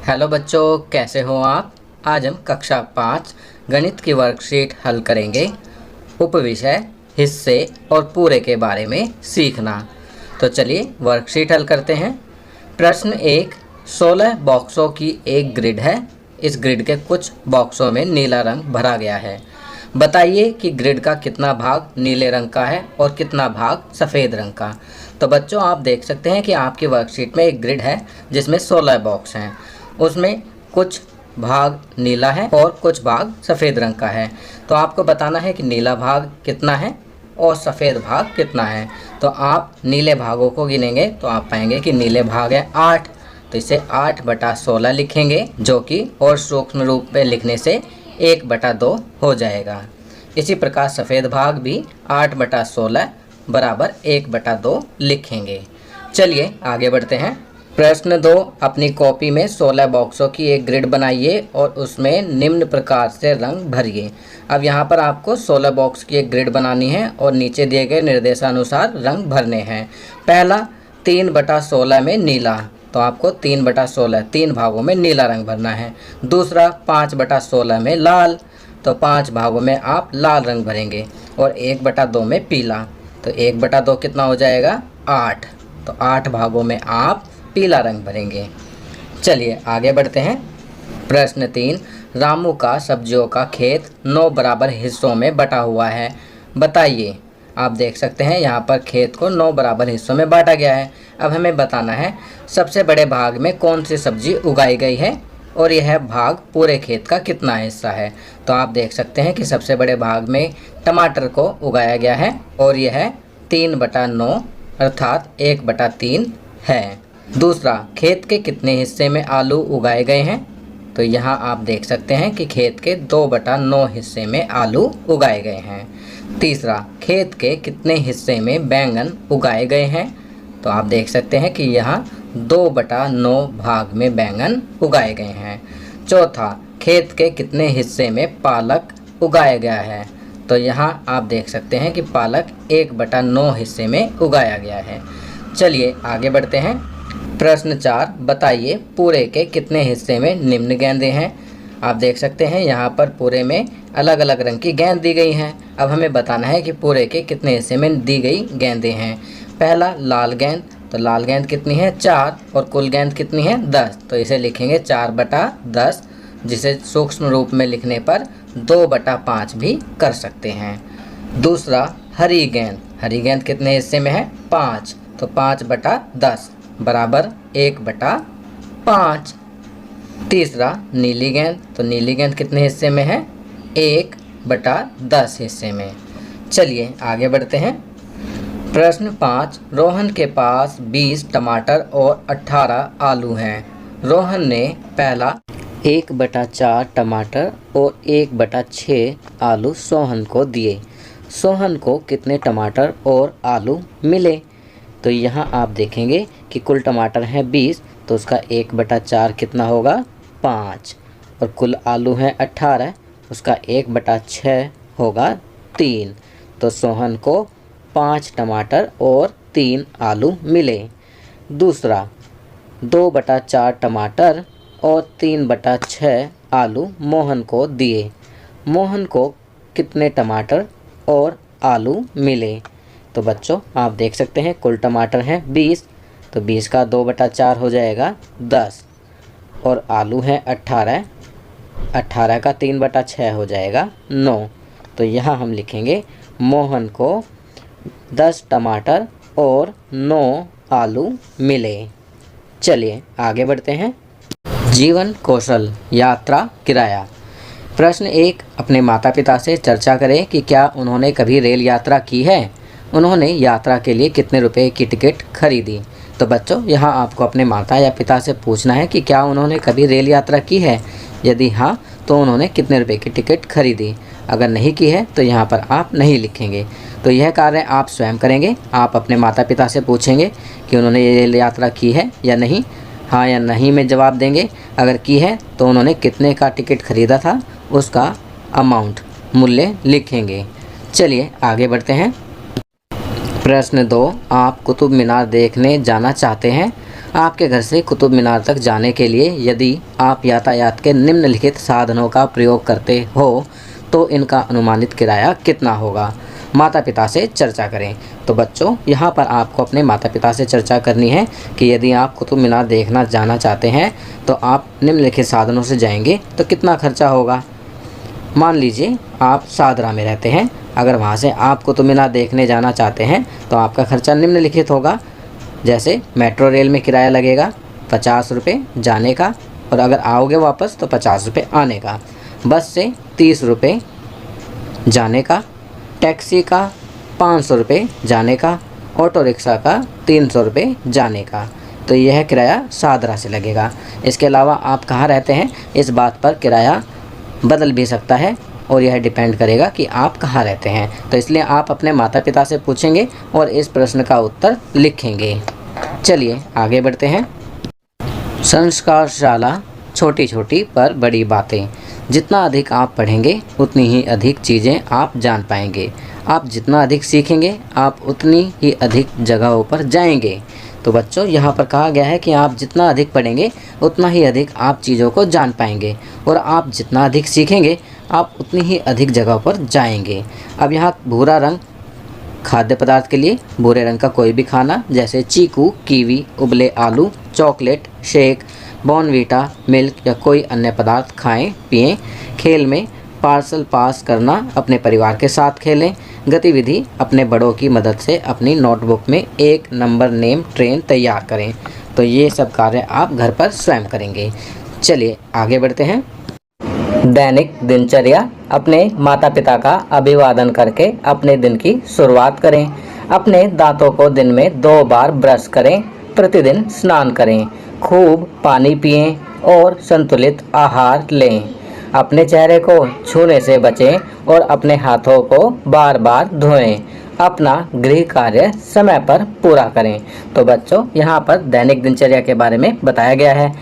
Hello बच्चों, कैसे हो आप। आज हम कक्षा 5 गणित की वर्कशीट हल करेंगे। उपविषय, हिस्से और पूरे के बारे में सीखना। तो चलिए वर्कशीट हल करते हैं। प्रश्न 1, 16 बॉक्सों की एक ग्रिड है। इस ग्रिड के कुछ बॉक्सों में नीला रंग भरा गया है। बताइए कि ग्रिड का कितना भाग नीले रंग का है और कितना भाग सफ़ेद रंग का। तो बच्चों, आप देख सकते हैं कि आपकी वर्कशीट में एक ग्रिड है जिसमें 16 बॉक्स हैं। उसमें कुछ भाग नीला है और कुछ भाग सफ़ेद रंग का है। तो आपको बताना है कि नीला भाग कितना है और सफ़ेद भाग कितना है। तो आप नीले भागों को गिनेंगे तो आप पाएंगे कि नीले भाग है 8। तो इसे 8/16 लिखेंगे, जो कि और सूक्ष्म रूप में लिखने से 1/2 हो जाएगा। इसी प्रकार सफ़ेद भाग भी 8/16 बराबर 1/2 लिखेंगे। चलिए आगे बढ़ते हैं। प्रश्न 2, अपनी कॉपी में 16 बॉक्सों की एक ग्रिड बनाइए और उसमें निम्न प्रकार से रंग भरिए। अब यहाँ पर आपको 16 बॉक्स की एक ग्रिड बनानी है और नीचे दिए गए निर्देशानुसार रंग भरने हैं। पहला 3/16 में नीला, तो आपको 3/16 3 भागों में नीला रंग भरना है। दूसरा 5/16 में लाल, तो 5 भागों में आप लाल रंग भरेंगे। और 1/2 में पीला, तो 1/2 कितना हो जाएगा 8। तो 8 भागों में आप पीला रंग भरेंगे। चलिए आगे बढ़ते हैं। प्रश्न 3, रामू का सब्जियों का खेत 9 बराबर हिस्सों में बटा हुआ है। बताइए। आप देख सकते हैं यहाँ पर खेत को 9 बराबर हिस्सों में बांटा गया है। अब हमें बताना है सबसे बड़े भाग में कौन सी सब्जी उगाई गई है और यह भाग पूरे खेत का कितना हिस्सा है। तो आप देख सकते हैं कि सबसे बड़े भाग में टमाटर को उगाया गया है और यह 3/9 अर्थात 1/3 है। दूसरा, खेत के कितने हिस्से में आलू उगाए गए हैं। तो यहाँ आप देख सकते हैं कि खेत के 2/9 हिस्से में आलू उगाए गए हैं। तीसरा, खेत के कितने हिस्से में बैंगन उगाए गए हैं। तो आप देख सकते हैं कि यहाँ 2/9 भाग में बैंगन उगाए गए हैं। चौथा, खेत के कितने हिस्से में पालक उगाया गया है। तो यहाँ आप देख सकते हैं कि पालक 1/9 हिस्से में उगाया गया है। चलिए आगे बढ़ते हैं। प्रश्न 4, बताइए पूरे के कितने हिस्से में निम्न गेंदें हैं। आप देख सकते हैं यहाँ पर पूरे में अलग अलग रंग की गेंद दी गई हैं। अब हमें बताना है कि पूरे के कितने हिस्से में दी गई गेंदें हैं। पहला लाल गेंद, तो लाल गेंद कितनी है 4 और कुल गेंद कितनी है 10। तो इसे लिखेंगे 4/10, जिसे सूक्ष्म रूप में लिखने पर 2/5 भी कर सकते हैं। दूसरा हरी गेंद, हरी गेंद कितने हिस्से में है 5, तो 5/10 बराबर 1/5। तीसरा नीली गेंद, तो नीली गेंद कितने हिस्से में है 1/10 हिस्से में। चलिए आगे बढ़ते हैं। प्रश्न 5, रोहन के पास 20 टमाटर और 18 आलू हैं। रोहन ने पहला 1/4 टमाटर और 1/6 आलू सोहन को दिए। सोहन को कितने टमाटर और आलू मिले। तो यहाँ आप देखेंगे कि कुल टमाटर हैं 20, तो उसका 1/4 कितना होगा 5। और कुल आलू हैं 18, उसका 1/6 होगा 3। तो सोहन को 5 टमाटर और 3 आलू मिले। दूसरा 2/4 टमाटर और 3/6 आलू मोहन को दिए। मोहन को कितने टमाटर और आलू मिले। तो बच्चों आप देख सकते हैं कुल टमाटर हैं 20, तो 20 का 2/4 हो जाएगा 10। और आलू हैं 18, 18 का 3/6 हो जाएगा 9। तो यहाँ हम लिखेंगे मोहन को 10 टमाटर और 9 आलू मिले। चलिए आगे बढ़ते हैं। जीवन कौशल, यात्रा किराया। प्रश्न 1, अपने माता पिता से चर्चा करें कि क्या उन्होंने कभी रेल यात्रा की है। उन्होंने यात्रा के लिए कितने रुपए की टिकट खरीदी। तो बच्चों यहाँ आपको अपने माता या पिता से पूछना है कि क्या उन्होंने कभी रेल यात्रा की है। यदि हाँ, तो उन्होंने कितने रुपए की टिकट खरीदी। अगर नहीं की है तो यहाँ पर आप नहीं लिखेंगे। तो यह कार्य आप स्वयं करेंगे। आप अपने माता पिता से पूछेंगे कि उन्होंने ये रेल यात्रा की है या नहीं। हाँ या नहीं में जवाब देंगे। अगर की है तो उन्होंने कितने का टिकट खरीदा था, उसका अमाउंट मूल्य लिखेंगे। चलिए आगे बढ़ते हैं। प्रश्न 2, आप कुतुब मीनार देखने जाना चाहते हैं। आपके घर से कुतुब मीनार तक जाने के लिए यदि आप यातायात के निम्नलिखित साधनों का प्रयोग करते हो तो इनका अनुमानित किराया कितना होगा? माता पिता से चर्चा करें। तो बच्चों, यहाँ पर आपको अपने माता पिता से चर्चा करनी है कि यदि आप कुतुब मीनार देखना जाना चाहते हैं तो आप निम्नलिखित साधनों से जाएंगे तो कितना खर्चा होगा। मान लीजिए आप सादरा में रहते हैं, अगर वहाँ से आप कुतुब मीनार देखने जाना चाहते हैं तो आपका खर्चा निम्नलिखित होगा। जैसे मेट्रो रेल में किराया लगेगा 50 रुपये जाने का, और अगर आओगे वापस तो 50 रुपये आने का। बस से 30 रुपये जाने का, टैक्सी का 500 रुपये जाने का, ऑटो रिक्शा का 300 रुपये जाने का। तो यह किराया सादरा से लगेगा। इसके अलावा आप कहाँ रहते हैं इस बात पर किराया बदल भी सकता है और यह डिपेंड करेगा कि आप कहाँ रहते हैं। तो इसलिए आप अपने माता पिता से पूछेंगे और इस प्रश्न का उत्तर लिखेंगे। चलिए आगे बढ़ते हैं। संस्कारशाला, छोटी छोटी पर बड़ी बातें। जितना अधिक आप पढ़ेंगे उतनी ही अधिक चीज़ें आप जान पाएंगे। आप जितना अधिक सीखेंगे आप उतनी ही अधिक जगहों पर जाएंगे। तो बच्चों, यहाँ पर कहा गया है कि आप जितना अधिक पढ़ेंगे उतना ही अधिक आप चीज़ों को जान पाएंगे, और आप जितना अधिक सीखेंगे आप उतनी ही अधिक जगहों पर जाएंगे। अब यहाँ भूरा रंग खाद्य पदार्थ के लिए, भूरे रंग का कोई भी खाना जैसे चीकू, कीवी, उबले आलू, चॉकलेट, शेक, बॉर्नवीटा, मिल्क या कोई अन्य पदार्थ खाएं पिएं। खेल में पार्सल पास करना, अपने परिवार के साथ खेलें। गतिविधि, अपने बड़ों की मदद से अपनी नोटबुक में 1 नंबर नेम ट्रेन तैयार करें। तो ये सब कार्य आप घर पर स्वयं करेंगे। चलिए आगे बढ़ते हैं। दैनिक दिनचर्या, अपने माता पिता का अभिवादन करके अपने दिन की शुरुआत करें। अपने दांतों को दिन में 2 बार ब्रश करें। प्रतिदिन स्नान करें। खूब पानी पिएं और संतुलित आहार लें। अपने चेहरे को छूने से बचें और अपने हाथों को बार बार धोएं। अपना गृह कार्य समय पर पूरा करें। तो बच्चों, यहाँ पर दैनिक दिनचर्या के बारे में बताया गया है।